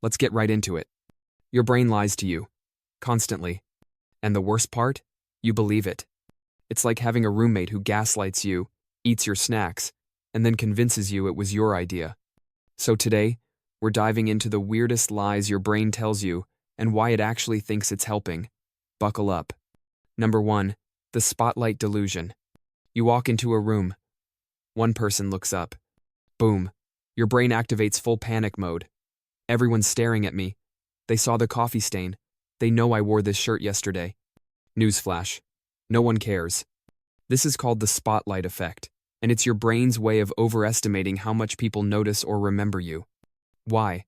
Let's get right into it. Your brain lies to you. Constantly. And the worst part? You believe it. It's like having a roommate who gaslights you, eats your snacks, and then convinces you it was your idea. So today, we're diving into the weirdest lies your brain tells you and why it actually thinks it's helping. Buckle up. Number 1. The Spotlight Delusion. You walk into a room. One person looks up. Boom. Your brain activates full panic mode. Everyone's staring at me. They saw the coffee stain. They know I wore this shirt yesterday. Newsflash. No one cares. This is called the spotlight effect, and it's your brain's way of overestimating how much people notice or remember you. Why?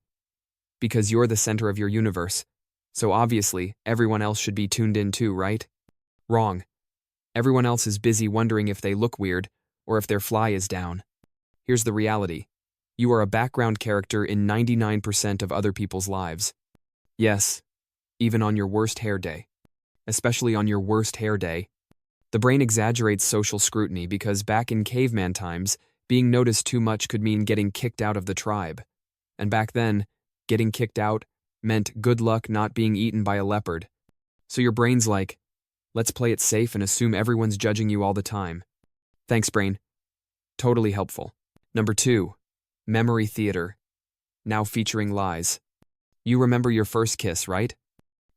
Because you're the center of your universe. So obviously, everyone else should be tuned in too, right? Wrong. Everyone else is busy wondering if they look weird or if their fly is down. Here's the reality. You are a background character in 99% of other people's lives. Yes, even on your worst hair day. Especially on your worst hair day. The brain exaggerates social scrutiny because back in caveman times, being noticed too much could mean getting kicked out of the tribe. And back then, getting kicked out meant good luck not being eaten by a leopard. So your brain's like, let's play it safe and assume everyone's judging you all the time. Thanks, brain. Totally helpful. Number 2. Memory theater. Now featuring lies. You remember your first kiss, right?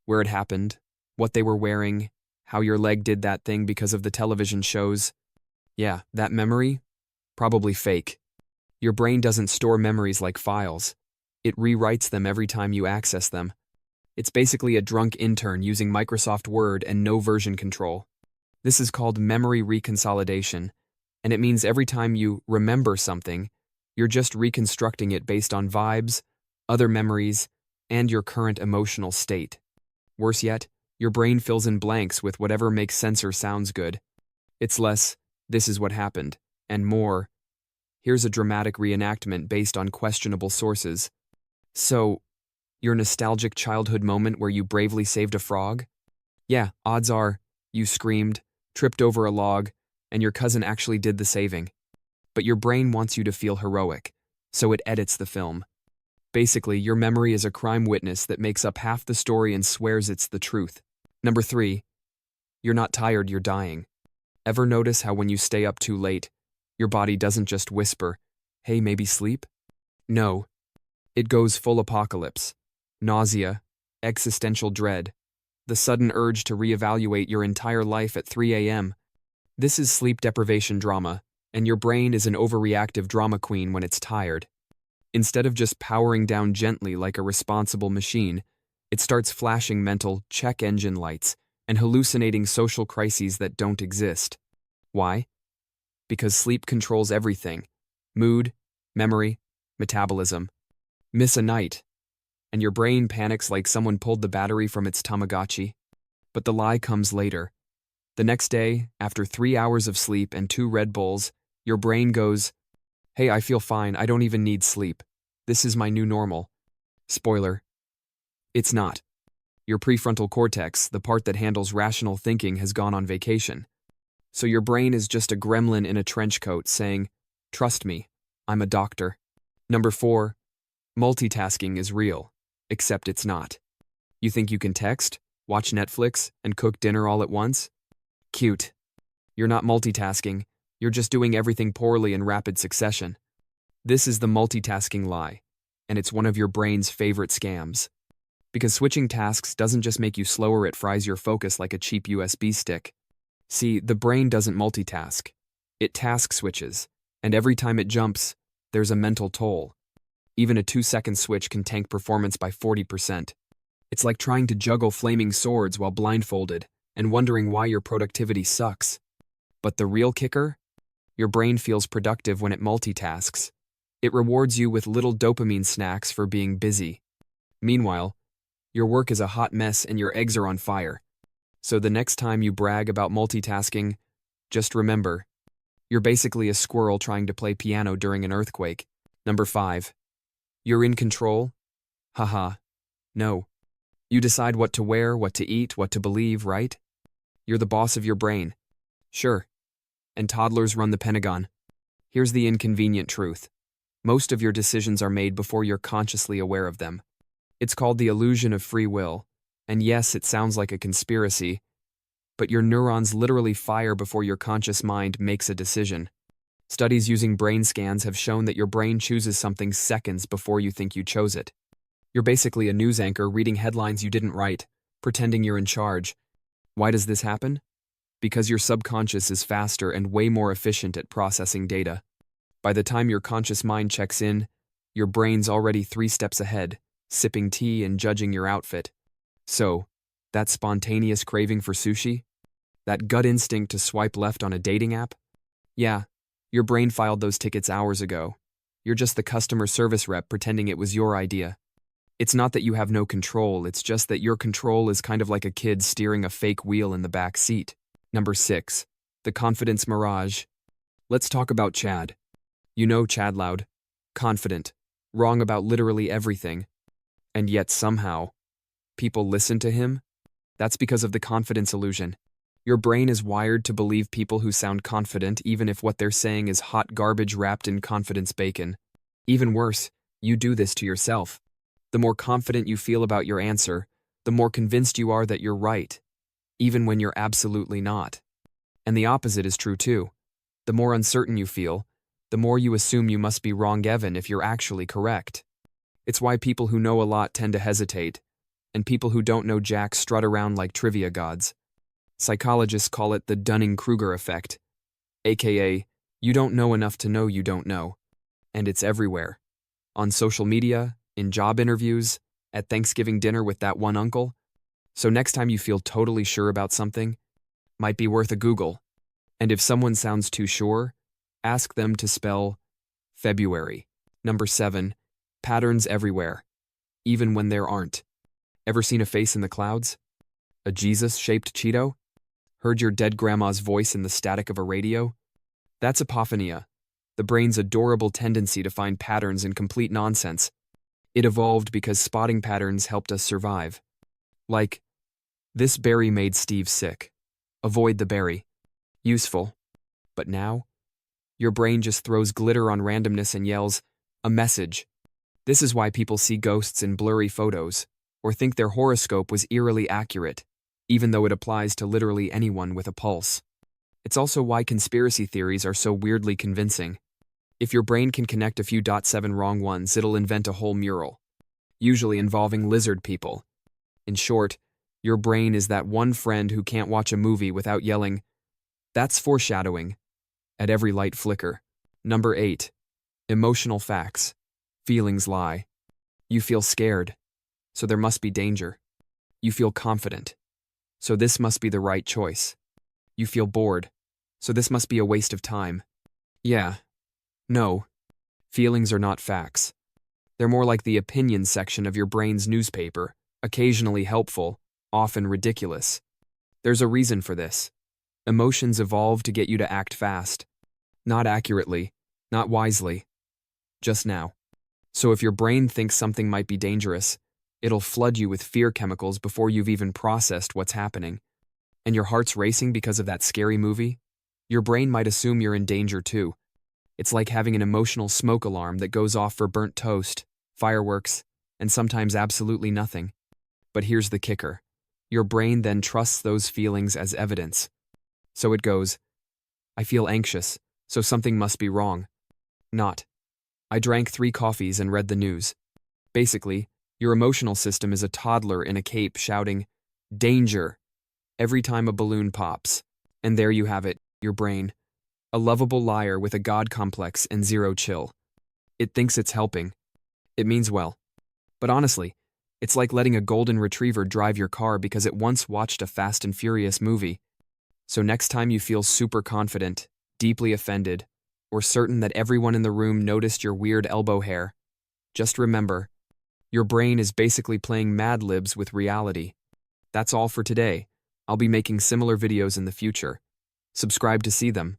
Where it happened, what they were wearing, how your leg did that thing because of the television shows. Yeah, that memory? Probably fake. Your brain doesn't store memories like files. It rewrites them every time you access them. It's basically a drunk intern using Microsoft Word and no version control. This is called memory reconsolidation, and it means every time you remember something, you're just reconstructing it based on vibes, other memories, and your current emotional state. Worse yet, your brain fills in blanks with whatever makes sense or sounds good. It's less, this is what happened, and more, here's a dramatic reenactment based on questionable sources. So, your nostalgic childhood moment where you bravely saved a frog? Yeah, odds are, you screamed, tripped over a log, and your cousin actually did the saving. But your brain wants you to feel heroic, so it edits the film. Basically, your memory is a crime witness that makes up half the story and swears it's the truth. Number 3. You're not tired, you're dying. Ever notice how when you stay up too late, your body doesn't just whisper, hey, maybe sleep? No. It goes full apocalypse. Nausea, existential dread, the sudden urge to reevaluate your entire life at 3 a.m. This is sleep deprivation drama, and your brain is an overreactive drama queen when it's tired. Instead of just powering down gently like a responsible machine, it starts flashing mental check engine lights and hallucinating social crises that don't exist. Why? Because sleep controls everything. Mood, memory, metabolism. Miss a night, and your brain panics like someone pulled the battery from its Tamagotchi. But the lie comes later. The next day, after 3 hours of sleep and 2 Red Bulls, your brain goes, hey, I feel fine, I don't even need sleep. This is my new normal. Spoiler. It's not. Your prefrontal cortex, the part that handles rational thinking, has gone on vacation. So your brain is just a gremlin in a trench coat saying, trust me, I'm a doctor. Number 4. Multitasking is real, except it's not. You think you can text, watch Netflix, and cook dinner all at once? Cute. You're not multitasking, you're just doing everything poorly in rapid succession. This is the multitasking lie, and it's one of your brain's favorite scams. Because switching tasks doesn't just make you slower, it fries your focus like a cheap USB stick. See, the brain doesn't multitask. It task switches, and every time it jumps, there's a mental toll. Even a 2-second switch can tank performance by 40%. It's like trying to juggle flaming swords while blindfolded and wondering why your productivity sucks. But the real kicker? Your brain feels productive when it multitasks. It rewards you with little dopamine snacks for being busy. Meanwhile, your work is a hot mess and your eggs are on fire. So the next time you brag about multitasking, just remember, you're basically a squirrel trying to play piano during an earthquake. Number 5. You're in control? Haha. No. You decide what to wear, what to eat, what to believe, right? You're the boss of your brain. Sure. And toddlers run the Pentagon. Here's the inconvenient truth. Most of your decisions are made before you're consciously aware of them. It's called the illusion of free will. And yes, it sounds like a conspiracy, but your neurons literally fire before your conscious mind makes a decision. Studies using brain scans have shown that your brain chooses something seconds before you think you chose it. You're basically a news anchor reading headlines you didn't write, pretending you're in charge. Why does this happen? Because your subconscious is faster and way more efficient at processing data. By the time your conscious mind checks in, your brain's already 3 steps ahead, sipping tea and judging your outfit. So, that spontaneous craving for sushi? That gut instinct to swipe left on a dating app? Yeah, your brain filed those tickets hours ago. You're just the customer service rep pretending it was your idea. It's not that you have no control, it's just that your control is kind of like a kid steering a fake wheel in the back seat. Number 6. The Confidence Mirage. Let's talk about Chad. You know Chad loud, confident, wrong about literally everything. And yet somehow, people listen to him? That's because of the confidence illusion. Your brain is wired to believe people who sound confident even if what they're saying is hot garbage wrapped in confidence bacon. Even worse, you do this to yourself. The more confident you feel about your answer, the more convinced you are that you're right, even when you're absolutely not. And the opposite is true too. The more uncertain you feel, the more you assume you must be wrong even if you're actually correct. It's why people who know a lot tend to hesitate, and people who don't know jack strut around like trivia gods. Psychologists call it the Dunning-Kruger effect, a.k.a. you don't know enough to know you don't know. And it's everywhere. On social media, in job interviews, at Thanksgiving dinner with that one uncle. So next time you feel totally sure about something, might be worth a Google. And if someone sounds too sure, ask them to spell February. Number 7. Patterns everywhere, even when there aren't. Ever seen a face in the clouds? A Jesus-shaped Cheeto? Heard your dead grandma's voice in the static of a radio? That's apophenia, the brain's adorable tendency to find patterns in complete nonsense. It evolved because spotting patterns helped us survive. Like, this berry made Steve sick. Avoid the berry. Useful. But now, your brain just throws glitter on randomness and yells, a message. This is why people see ghosts in blurry photos, or think their horoscope was eerily accurate, even though it applies to literally anyone with a pulse. It's also why conspiracy theories are so weirdly convincing. If your brain can connect a few .7 wrong ones, it'll invent a whole mural, usually involving lizard people. In short, your brain is that one friend who can't watch a movie without yelling, "That's foreshadowing," at every light flicker. Number 8. Emotional facts. Feelings lie. You feel scared, so there must be danger. You feel confident, so this must be the right choice. You feel bored, so this must be a waste of time. Yeah. No. Feelings are not facts. They're more like the opinion section of your brain's newspaper, occasionally helpful, often ridiculous. There's a reason for this. Emotions evolve to get you to act fast. Not accurately, not wisely. Just now. So if your brain thinks something might be dangerous, it'll flood you with fear chemicals before you've even processed what's happening. And your heart's racing because of that scary movie? Your brain might assume you're in danger too. It's like having an emotional smoke alarm that goes off for burnt toast, fireworks, and sometimes absolutely nothing. But here's the kicker. Your brain then trusts those feelings as evidence. So it goes, I feel anxious, so something must be wrong. Not, I drank 3 coffees and read the news. Basically, your emotional system is a toddler in a cape shouting, danger, every time a balloon pops. And there you have it, your brain. A lovable liar with a god complex and zero chill. It thinks it's helping. It means well. But honestly, it's like letting a golden retriever drive your car because it once watched a Fast and Furious movie. So next time you feel super confident, deeply offended, or certain that everyone in the room noticed your weird elbow hair, just remember, your brain is basically playing Mad Libs with reality. That's all for today. I'll be making similar videos in the future. Subscribe to see them.